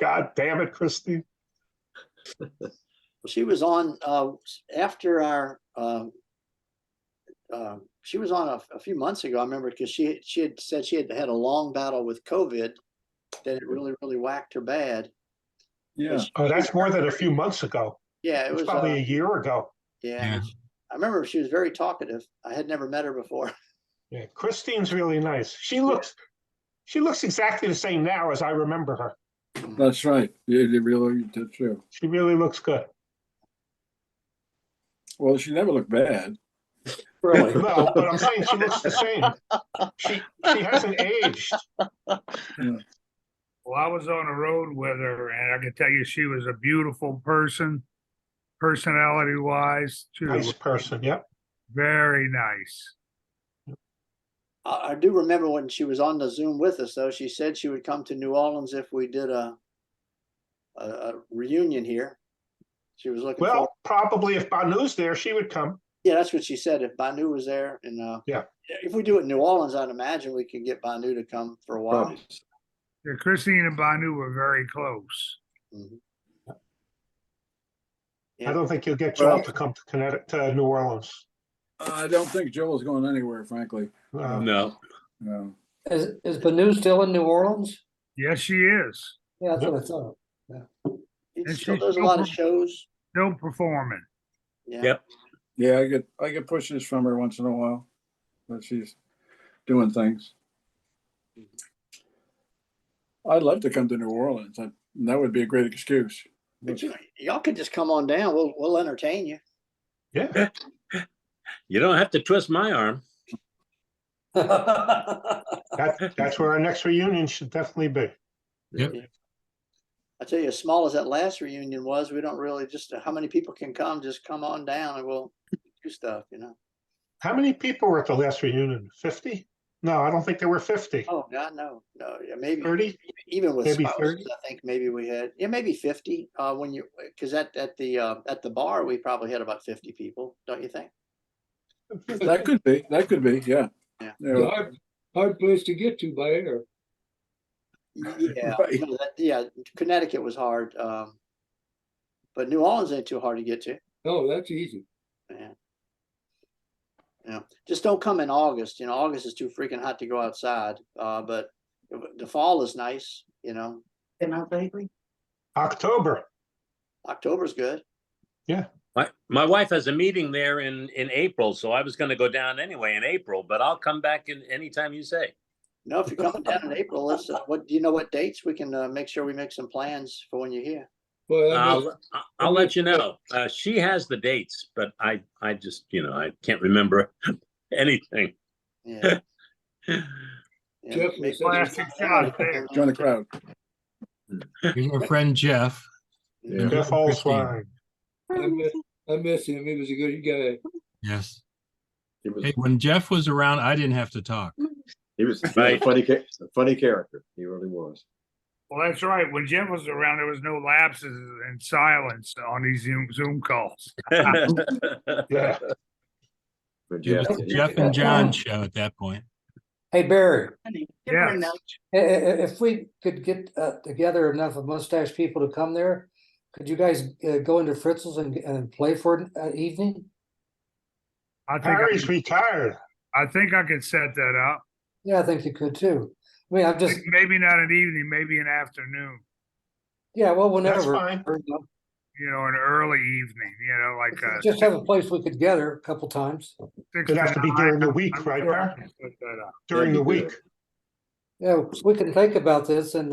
God damn it, Christine. she was on after our. She was on a few months ago. I remember because she had said she had had a long battle with COVID, that it really whacked her bad. Yeah. Oh, that's more than a few months ago. Yeah, it It's was probably a year ago. Yeah, Yeah. I remember she was very talkative. I had never met her before. Yeah, Christine's really nice. She looks exactly the same now as I remember her. That's right. Yeah, that's true. She really looks good. Well, she never looked bad. Really? No, but I'm saying she looks the same. She hasn't aged. Well, I was on the road with her, and I can tell you she was a beautiful person, personality-wise, too. Nice person. Yep. Very nice. I do remember when she was on the Zoom with us, though. She said she would come to New Orleans if we did a reunion here. She was looking Well, for. probably if Banu's there, she would come. Yeah, that's what she said. If Banu was there, and Yeah. if we do it in New Orleans, I'd imagine we could get Banu to come for a while. Probably. Yeah, Christine and Banu were very close. Mhm. I don't think you'll get Joel Well- to come to Connecticut, to New Orleans. I don't think Joel's going anywhere, frankly. No. No. Is Banu still in New Orleans? Yes, she is. Yeah, that's what I thought. He And still she's does a lot of shows. Still performing. Yeah. Yep. Yeah, I get pushes from her once in a while, but she's doing things. I'd love to come to New Orleans. That would be a great excuse. But y'all could just come on down. We'll entertain you. Yeah. You don't have to twist my arm. That's where our next reunion should definitely be. Yep. I tell you, as small as that last reunion was, we don't really just how many people can come. Just come on down and we'll do stuff. How many people were at the last reunion? 50? No, I don't think there were 50. Oh God, no. Yeah, maybe 30? even with Maybe spouses, 30? I think maybe we had maybe 50. Because at the bar we probably had about 50 people, don't you think? That could be. Yeah. Yeah. Hard place to get to by air. Yeah, Right. no, Connecticut was hard, but New Orleans ain't too hard to get to. Oh, that's easy. Yeah, just don't come in August. August is too freaking hot to go outside. But the fall is nice. October. October's good. My wife has a meeting there in April, so I was going to go down anyway in April, but I'll come back in anytime you say. No, if you're coming down in April, let's. What do you know? What dates we can make sure we make some plans for when you're here. Well, I'll let you know. She has the dates, but I just, I can't remember anything. Yeah. Jeff maybe- was Plastic shot there. Join the crowd. Here's our friend Jeff. Yeah. Jeff Holzwein. I miss him. He was a good guy. Yes. He was Hey, when Jeff was around, I didn't have to talk. Right. a funny character. He really was. Well, that's right. When Jim was around, there was no lapses and silence on these Zoom calls. Yeah. But It was Jeff and John show at that point. Hey, Barry, Yes. if we could get together enough of mustache people to come there, could you guys go into Fritzl's and play for an evening? I think Harry's retired. I think I could set that up. Yeah, I think you could too. I mean, I'm just, Maybe not an evening, maybe an afternoon, yeah, well, That's whenever. fine. an early evening, like Just have a place we could gather a couple times. 6 It'd to have to be 9. during the week, I'm right, sure Per? I can set that up. During the That'd be week. good. Yeah, we can think about this and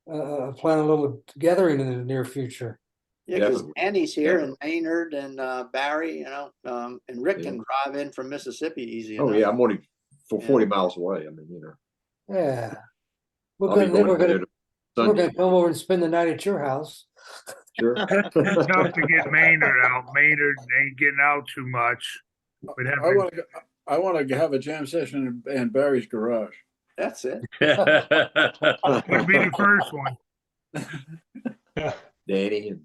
plan a little gathering in the near future. Yeah, because Definitely. Annie's here and Maynard and Barry, and Rick can drive in from Mississippi easy Oh enough. yeah, I'm only for Yeah. 40 miles away. I mean, Yeah. I'll be We're going gonna there come over and spend the night at your house. Sure. Tough to get Maynard out. Maynard ain't getting out too much. We'd have to- I want to have a jam session in Barry's garage. That's it. Would be the first one. Danny and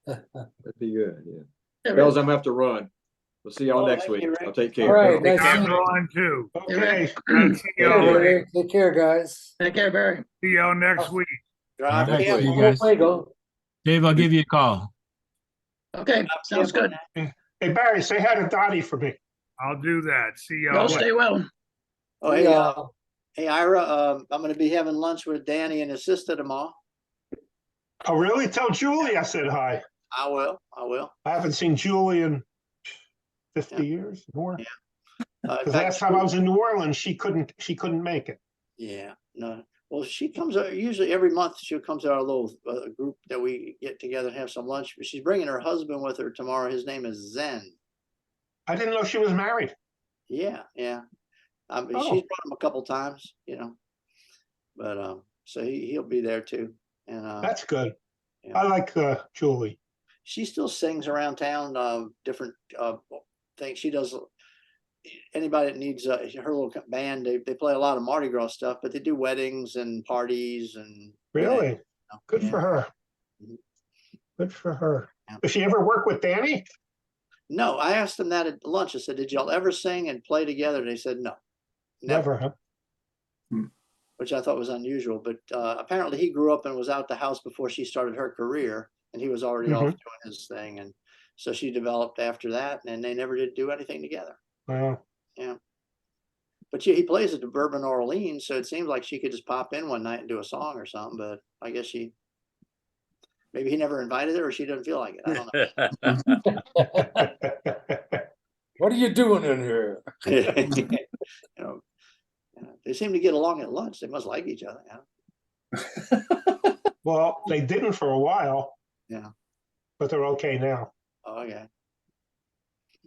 that'd be good. Yeah. Yeah, Fellas, I'm gonna have to run. We'll see y'all Oh, next thank week. you, Rick. I'll take All care. right, They nice got seeing you. on too. Okay. I'll see Take y'all, care, Rick. Take care, guys. Take care, Barry. see y'all next week. Drive All right, safe. see you Go guys. play, go. Dave, I'll give you a call. Okay, sounds good. Hey, Barry, say hi to Dottie for me. I'll do that. See y'all. Y'all stay well. Oh, hey, Ira, I'm going to be having lunch with Danny and his sister tomorrow. Oh, really? Tell Julie I said hi. I will. I haven't seen Julie in 50 Yeah. years more. Yeah. Because last time I was in New Orleans, she couldn't make it. Yeah, no. Well, she comes out usually every month. She comes to our little group that we get together and have some lunch. But she's bringing her husband with her tomorrow. His name is Zen. I didn't know she was married. Yeah. Oh. She's brought him a couple times, but so he'll be there too. And That's good. yeah. I like Julie. She still sings around town, different things. She does. Anybody that needs her little band, they play a lot of Mardi Gras stuff, but they do weddings and parties and. Really? Good yeah. for her. Mhm. Good for her. Yeah. Does she ever work with Danny? No, I asked them that at lunch. I said, "Did y'all ever sing and play together?" They said, "No, Never, huh? which I thought was unusual. But apparently, he grew up and was out the house before she started her career, and he was already off doing his thing, and so she developed after that, and they never did do anything together. Wow. Yeah. But he plays at the Bourbon Orleans, so it seems like she could just pop in one night and do a song or something. But I guess maybe he never invited her, or she doesn't feel like it. I don't know. What are you doing in here? They seem to get along at lunch. They must like each other. Well, they didn't for a while. Yeah. But they're okay now. Oh, okay.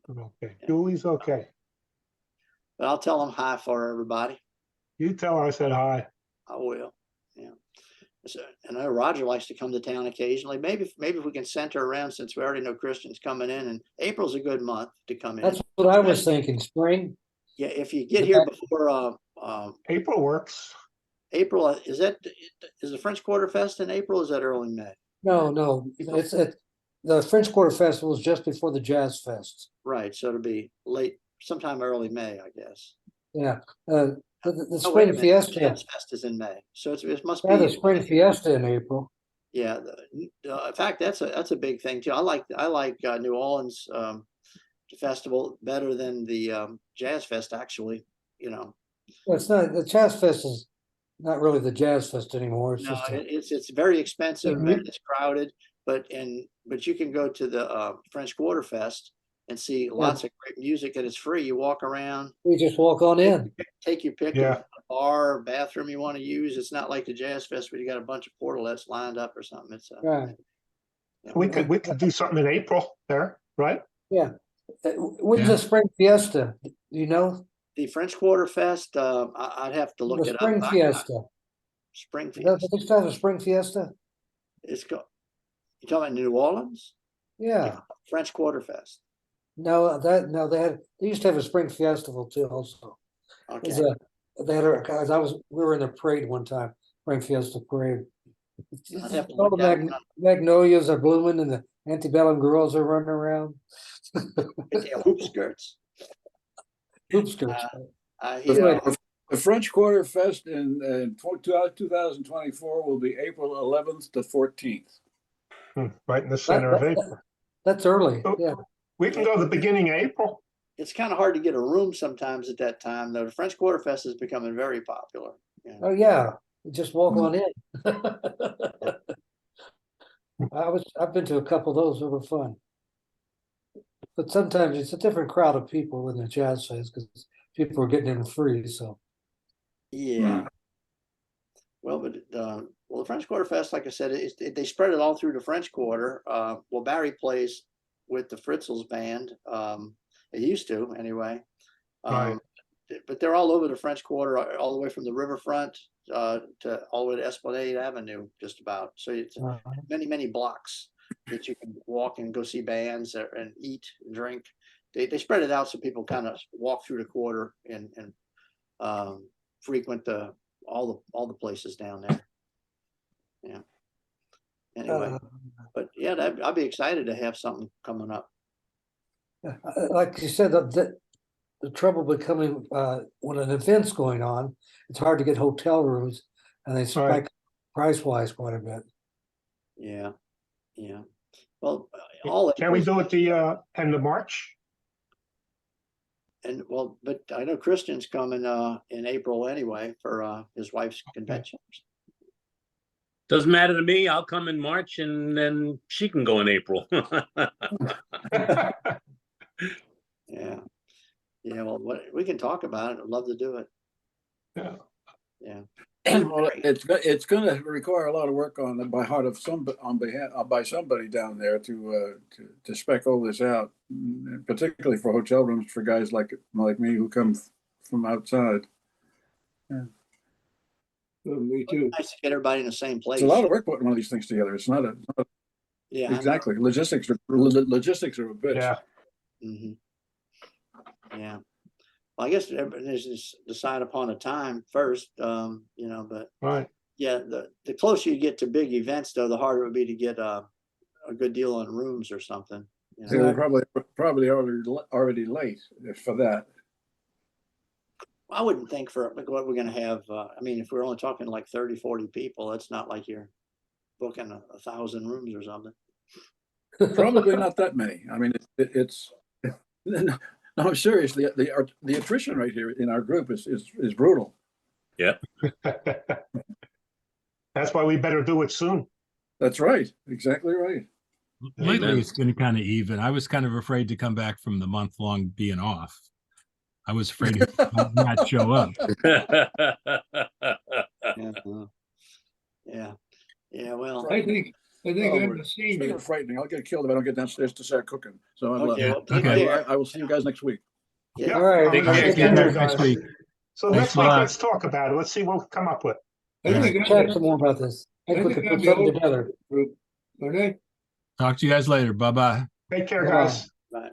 They're okay. Julie's okay. But I'll tell them hi for everybody. You tell her I said hi. I will. Yeah. So, and I know Roger likes to come to town occasionally. Maybe if we can center around, since we already know Christian's coming in, and April's a good month to come in. That's what I was thinking, spring. Yeah, if you get here before April works. April, is the French Quarter Fest in April? Or is that early May? No, it's the French Quarter Festival is just before the Jazz Fest. Right, so it'll be late, sometime early May, I guess. Yeah, the Oh, wait a Spring minute, Fiesta. Jazz Fest is in May, so it must Yeah, the be. Spring Fiesta in April. Yeah, in fact, that's a big thing too. I like New Orleans festival better than the Jazz Fest, actually. Well, it's not, the Jazz Fest is not really the Jazz Fest anymore. It's No, just it's very expensive Mhm. and it's crowded, but you can go to the French Quarter Fest and see lots of great music, and it's free. You walk around, we just walk on in. take your pick Yeah. of a bar or bathroom you want to use. It's not like the Jazz Fest where you got a bunch of portalettes lined up or something. It's Right. We could do something in April there, right? Yeah. When's Yeah. the Spring Fiesta? Do you know? the French Quarter Fest. I'd have to look The it Spring up. Fiesta. Spring Is that Fiesta. the next time the Spring Fiesta? It's called. You talking about New Orleans? Yeah. French Quarter Fest. No, they used to have a Spring Festival too also. Okay. We were in the parade one time, Spring Fiesta parade. I'd have to All look the that one up. magnolias are blooming and the antebellum girls are running around. Yeah, hoop skirts. Hoop skirts. Yeah. The French Quarter Fest in 2024 will be April 11th to 14th. Right in the center of April. That's early. Oh, Yeah. We can go the beginning of April. it's kind of hard to get a room sometimes at that time, though. The French Quarter Fest is becoming very popular. Yeah. Oh, yeah, just walk on in. I've been to a couple of those, they were fun. But sometimes it's a different crowd of people in the jazz fest because people are getting in free, so. Yeah. Well, but well, the French Quarter Fest, like I said, they spread it all through the French Quarter. Well, Barry plays with the Fritzels band. They used to, anyway. Right. But they're all over the French Quarter, all the way from the riverfront to all the way to Esplanade Avenue, just about. So it's many blocks that you can walk and go see bands and eat and drink. They spread it out so people kind of walk through the quarter and frequent all the places down there. Yeah. Anyway, but yeah, I'd be excited to have something coming up. Like you said, the trouble becoming when an event's going on, it's hard to get hotel rooms, and they spike price wise quite a bit. Yeah, yeah. Well, all Can we do it the end of March? And well, but I know Christian's coming in April anyway for his wife's convention. Doesn't matter to me. I'll come in March and then she can go in April. Yeah. Yeah, well, we can talk about it. I'd love to do it. Yeah. Yeah. Well, it's going to require a lot of work by somebody down there to spec all this out, particularly for hotel rooms for guys like me who come from outside. Yeah. Me too. Nice to get everybody in the same place. It's a lot of work putting one of these things together. It's not yeah, exactly. Logistics are a bitch. Yeah. Mm-hmm. Yeah. Well, I guess everybody needs to decide upon a time first, but right. Yeah, the closer you get to big events, though, the harder it would be to get a good deal on rooms or something. So we're probably already late for that. I wouldn't think for what we're going to have. I mean, if we're only talking like 30, 40 people, it's not like you're booking 1,000 rooms or something. Probably not that many. I mean, it's no, seriously, the attrition rate here in our group is brutal. Yeah. That's why we better do it soon. That's right. Exactly right. Lately, it's been kind of even. I was kind of afraid to come back from the month-long being off. I was afraid to not show up. Yeah. Well, I think I'm the Speaking senior. of frightening, I'll get killed if I don't get downstairs to start cooking. So okay. I will see you guys next week. Yeah. All right. Take See you care. next week. So Thanks next a week, lot. let's talk about it. Let's see what we come up with. I think Check some more about this. I think we could put something together. Group. All right. Talk to you guys later. Bye-bye. Take care, Bye-bye. guys. Bye.